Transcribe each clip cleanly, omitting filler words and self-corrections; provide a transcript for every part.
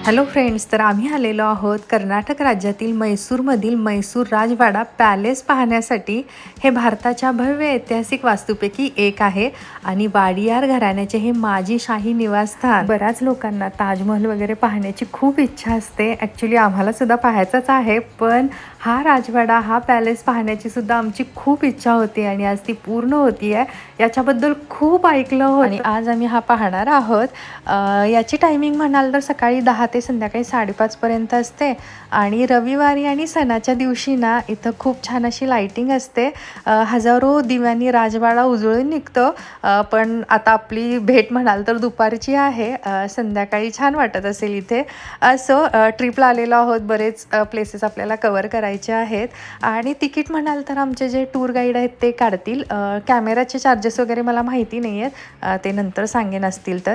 Hello friends, तर आम्ही आलेलो आहोत कर्नाटक राज्यातील मैसूरमधील मैसूर राजवाडा पॅलेस पाहण्यासाठी। हे भारताच्या भव्य ऐतिहासिक वास्तूपैकी एक आहे आणि वाडियार घराण्याचे हे माजी शाही निवासस्थान। बऱ्याच लोकांना ताजमहल वगैरे पाहण्याची खूप इच्छा असते। ॲक्च्युली आम्हाला सुद्धा पाहायचंच आहे, पण हा राजवाडा हा पॅलेस पाहण्याची सुद्धा आमची खूप इच्छा होती आणि आज ती पूर्ण होती आहे। याच्याबद्दल खूप ऐकलं होतं आणि आज आम्ही हा पाहणार आहोत। याची टायमिंग म्हणाल तर सकाळी 10 ते संध्याकाळी 5:30 पर्यंत असते आणि रविवारी आणि सणाच्या दिवशी ना इथं खूप छान अशी लाइटिंग असते। हजारो दिव्यांनी राजवाडा उजळून निघतो। पण आता आपली भेट म्हणाल तर दुपारची आहे। संध्याकाळी छान वाटत असेल इथे। सो ट्रिपला आलेलो आहोत, बरेच प्लेसेस आपल्याला कव्हर करायचे आहेत आणि तिकीट म्हणाल तर आमचे जे टूर गाईड आहेत ते काढतील। कॅमेराचे चार्जेस वगैरे मला माहिती नाही आहेत, ते नंतर सांगेन असतील तर।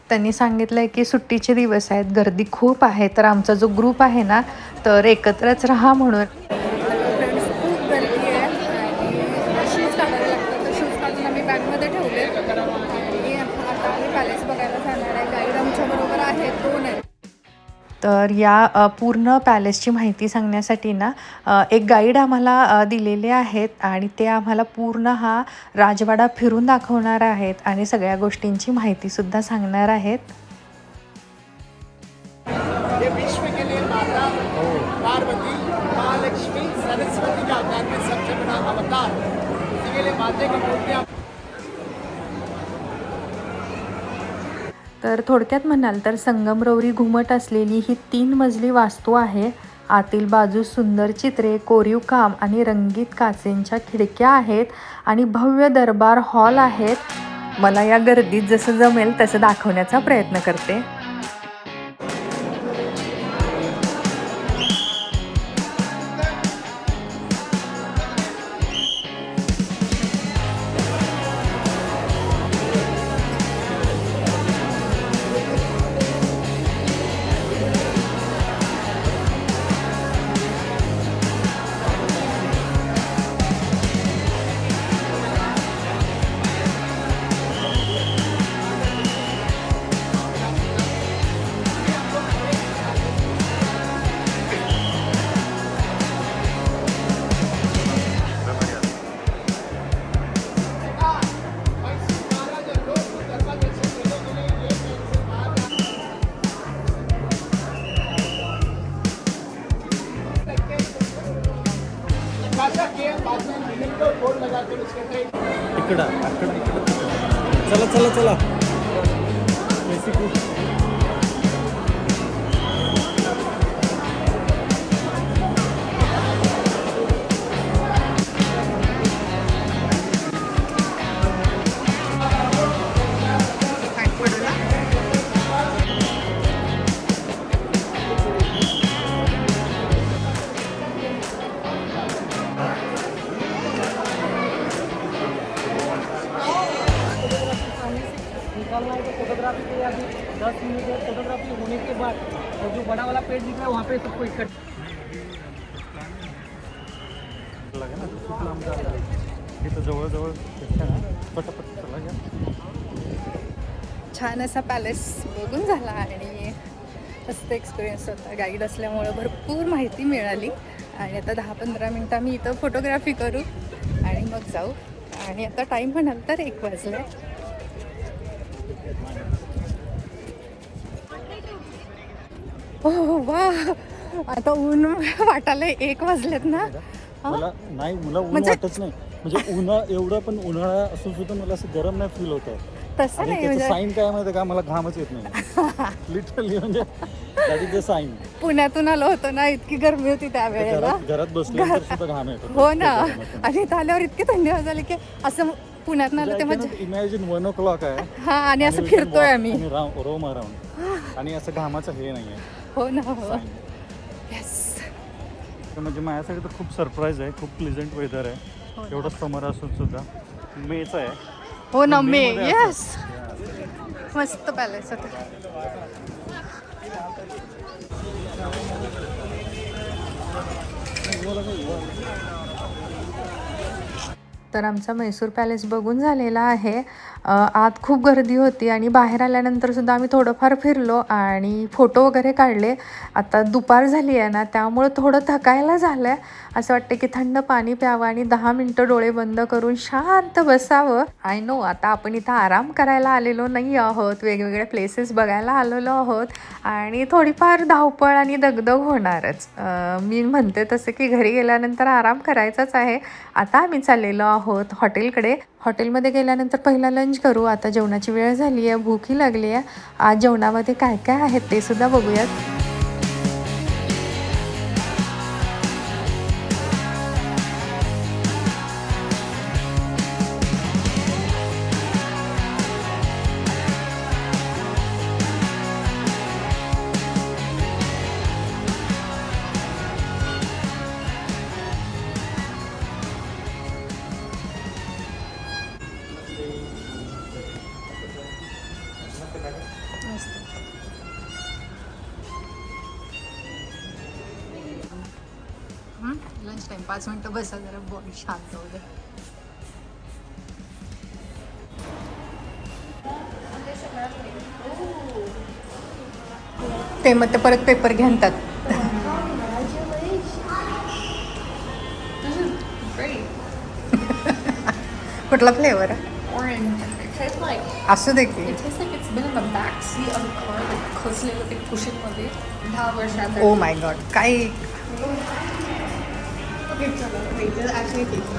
त्यांनी सांगितलं आहे की सुट्टीचे दिवस आहेत, गर्दी खूप आहे, तर आमचा जो ग्रुप आहे ना तर एकत्रच राहा म्हणून। फ्रेंड्स, खूप गर्दी आहे आणि शूज काढायला लागतात, तर शूज काढून आम्ही बॅगमध्ये ठेवले आणि आता आम्ही पॅलेस बघायला जाणार आहे। गाईड आमच्याबरोबर आहे, 2 आहेत। तर या पूर्ण पॅलेसची माहिती सांगण्यासाठी ना एक गाईड आम्हाला दिलेले आहेत आणि ते आम्हाला पूर्ण हा राजवाडा फिरून दाखवणार आहेत आणि सगळ्या गोष्टींची माहितीसुद्धा सांगणार आहेत। ये विश्व के लिए माता पार्वती महालक्ष्मी सरस्वती का अवतार में सबसे बड़ा अवतार, इसी के लिए माता की मूर्तियाँ। तर थोडक्यात म्हणाल तर संगमरवरी घुमट असलेली ही 3 मजली वास्तू आहे। आतील बाजूस सुंदर चित्रे, कोरीव काम आणि रंगीत काचेंच्या खिडक्या आहेत आणि भव्य दरबार हॉल आहेत। मला या गर्दीत जसं जमेल तसं दाखवण्याचा प्रयत्न करते। इकडं चला चला चला फोटोग्राफी के लिए अभी 10 मिनट है। फोटोग्राफी होने के बाद और जो बड़ा वाला पेड़ दिख रहा है वहाँ पे सबको इकट्ठा लगा ना, खूप लांब जायला इथं जवळ पटापट चला घ्या। छान असा पॅलेस बघून झाला आणि मस्त एक्सपिरियन्स होता। गाईड असल्यामुळे भरपूर माहिती मिळाली आणि आता 10-15 मिनटं आम्ही इथं फोटोग्राफी करू आणि मग जाऊ। आणि आता टाईम म्हणाल तर 1 वाजला आहे। हो वा, आता ऊन वाटायला 1 वाजलेत ना। मला ऊन वाटत नाही, म्हणजे एवढं पण उन्हाळा असून सुद्धा मला असं गरम नाही फील होत आहे। तसं नाही, म्हणजे साईन काय माहिती का, मला घामच येत नाही लिटरली, म्हणजे दॅट इज द साईन। पुण्यातून आलो होतो ना, इतकी गरमी होती त्यावेळेला, घरात बसल्यानंतर सुद्धा घाम येतो। हो ना, आणि इथं आल्यावर इतकी थंडी झाली की असं पुण्यात आलं तेव्हा इमॅजिन 1 o'clock आहे हा आणि असं फिरतोय आम्ही रोम अराउंड आणि असं घामाचं हे नाहीये। हो ना, हो यस। म्हणजे माझ्यासाठी तर खूप सरप्राईज आहे, खूप प्लेझंट वेदर आहे। एवढं समर असून सुद्धा मेचं आहे। हो ना, मे, यस, मस्त पॅलेस होतं। तर आमचा म्हैसूर पॅलेस बघून झालेला आहे. आत खूप गर्दी होती आणि बाहेर आल्यानंतर सुद्धा आम्ही थोडंफार फिरलो आणि फोटो वगैरे काढले. आता दुपार झाली आहे ना, त्यामुळं थोडं थकायला झालं आहे. असं वाटतं की थंड पाणी प्यावं आणि 10 मिनटं डोळे बंद करून शांत बसावं. आय नो आता आपण इथं आराम करायला आलेलो नाही आहोत, वेगवेगळे प्लेसेस बघायला आलेलो आहोत आणि थोडीफार धावपळ आणि दगदग होणारच. मी म्हणते तसं की घरी गेल्यानंतर आराम करायचाच आहे. आता आम्ही चाललेलो आहोत हॉटेलकडे. हॉटेलमध्ये गेल्यानंतर पहिला लंच करू. आता जेवणाची वेळ झाली आहे, भूकही लागली आहे. आज जेवणामध्ये काय काय आहे ते सुद्धा बघूयात. लंच टाइम 5 मिनटं बसा, जरा बॉडी शांत होऊ दे. ते मग ते परत पेपर घेतात. कुठला फ्लेवर आहे? Orange. It tastes like असू दे की. it's been in the back seat of the car, like खोचलेलं ते कुशन मध्ये 10 वर्षात. ओ माय गॉड, काय Okay, चला. Wait, this actually tastes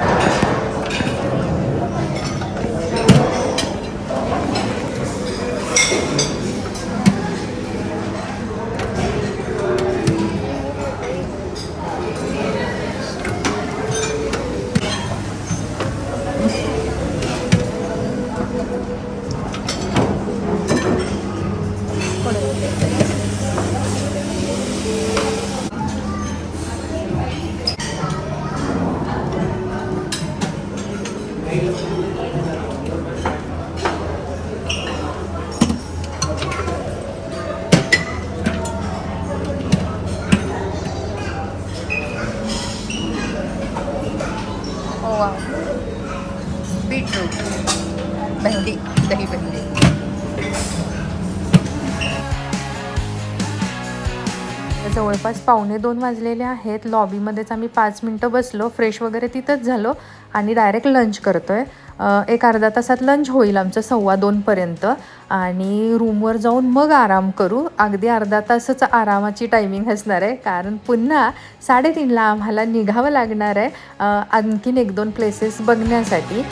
beetroot भेंडी, दही भेंडी. जवळपास 1:45 वाजलेले आहेत. लॉबीमध्येच आम्ही 5 मिनटं बसलो, फ्रेश वगैरे तिथंच झालो आणि डायरेक्ट लंच करतोय. एक अर्धा तासात लंच होईल आमचं 1:15पर्यंत आणि रूमवर जाऊन मग आराम करू. अगदी अर्धा तासच आरामाची टायमिंग असणार आहे, कारण पुन्हा 3:30ला आम्हाला निघावं लागणार आहे आणखीन 1-2 प्लेसेस बघण्यासाठी.